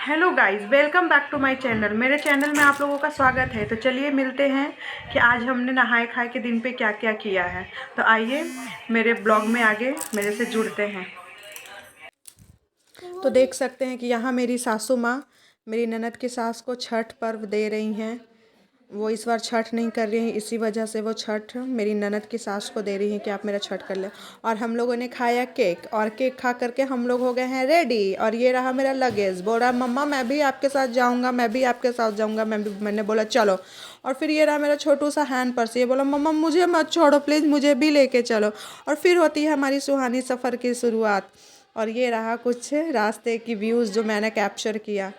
Hello guys, welcome back to my channel. मेरे channel में आप लोगों का स्वागत है। तो चलिए मिलते हैं कि आज हमने नहाए खाए के दिन पे क्या क्या किया है। तो आइए मेरे ब्लॉग में आगे मेरे से जुड़ते हैं। तो देख सकते हैं कि यहाँ मेरी सासू माँ मेरी ननद की सास को छठ पर्व दे रही हैं। वो इस बार छठ नहीं कर रही हैं, इसी वजह से वो छठ मेरी ननद की सास को दे रही हैं कि आप मेरा छठ कर लें। और हम लोगों ने खाया केक, और केक खा करके हम लोग हो गए हैं रेडी। और ये रहा मेरा लगेज। बोल रहा मम्मा मैं भी आपके साथ जाऊंगा, मैं भी आपके साथ जाऊंगा। मैंने बोला चलो। और फिर ये रहा मेरा छोटू सा हैंड पर्स। ये बोला मम्मा मुझे मत छोड़ो प्लीज़, मुझे भी लेके चलो। और फिर होती है हमारी सुहानी सफ़र की शुरुआत। और ये रहा कुछ रास्ते की व्यूज़ जो मैंने कैप्चर किया।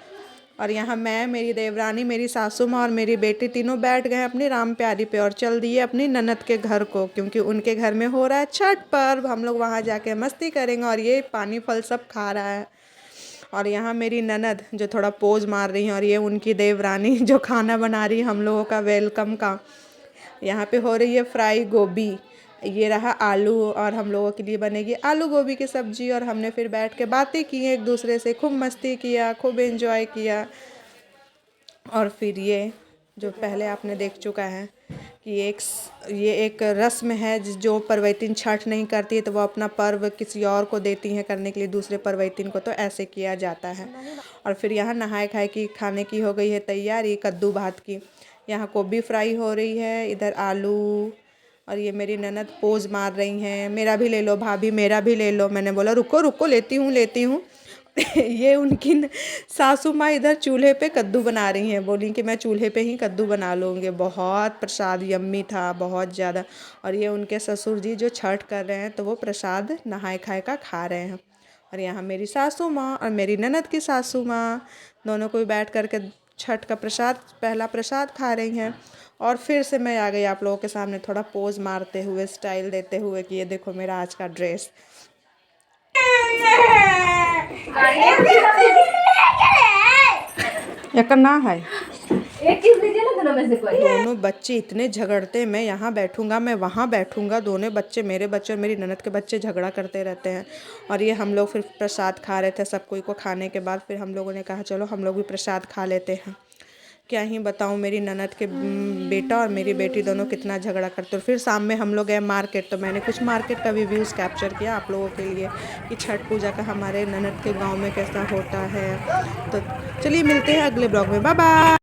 और यहाँ मैं, मेरी देवरानी, मेरी सासू माँ और मेरी बेटी तीनों बैठ गए अपनी राम प्यारी पे और चल दिए अपनी ननद के घर को, क्योंकि उनके घर में हो रहा है छठ पर्व। हम लोग वहाँ जाके मस्ती करेंगे। और ये पानी फल सब खा रहा है। और यहाँ मेरी ननद जो थोड़ा पोज मार रही है, और ये उनकी देवरानी जो खाना बना रही है हम लोगों का वेलकम का। यहाँ पे हो रही है फ्राई गोभी। ये रहा आलू, और हम लोगों के लिए बनेगी आलू गोभी की सब्जी। और हमने फिर बैठ के बातें की एक दूसरे से, खूब मस्ती किया, खूब एंजॉय किया। और फिर ये जो पहले आपने देख चुका है कि ये एक रस्म है जो परवैतिन छठ नहीं करती है तो वो अपना पर्व किसी और को देती हैं करने के लिए, दूसरे परवैतिन को। तो ऐसे किया जाता है। और फिर यहाँ नहाए खाए की खाने की हो गई है तैयारी, कद्दू भात की। यहाँ गोभी फ्राई हो रही है, इधर आलू। और ये मेरी ननद पोज मार रही हैं, मेरा भी ले लो भाभी, मेरा भी ले लो। मैंने बोला रुको रुको, लेती हूँ। ये उनकी सासू माँ इधर चूल्हे पे कद्दू बना रही हैं। बोली कि मैं चूल्हे पे ही कद्दू बना लूँगी। बहुत प्रसाद यम्मी था, बहुत ज़्यादा। और ये उनके ससुर जी जो छठ कर रहे हैं तो वो प्रसाद नहाए खाए का खा रहे हैं। और यहाँ मेरी सासू माँ और मेरी ननद की सासू माँ दोनों को बैठ करके छठ का प्रसाद, पहला प्रसाद खा रही हैं। और फिर से मैं आ गई आप लोगों के सामने थोड़ा पोज मारते हुए, स्टाइल देते हुए कि ये देखो मेरा आज का ड्रेस। या करना है एक चीज लीजिए ना, दोनों में से कोई। दोनों बच्चे इतने झगड़ते, मैं यहाँ बैठूंगा, मैं वहाँ बैठूंगा। दोनों बच्चे, मेरे बच्चे और मेरी ननद के बच्चे झगड़ा करते रहते हैं। और ये हम लोग फिर प्रसाद खा रहे थे सब कोई को खाने के बाद। फिर हम लोगों ने कहा चलो हम लोग भी प्रसाद खा लेते हैं। क्या ही बताऊँ, मेरी ननद के बेटा और मेरी बेटी दोनों कितना झगड़ा करते। और फिर शाम में हम लोग गए मार्केट, तो मैंने कुछ मार्केट का भी व्यूज़ कैप्चर किया आप लोगों के लिए कि छठ पूजा का हमारे ननद के गांव में कैसा होता है। तो चलिए मिलते हैं अगले ब्लॉग में, बाय बाय।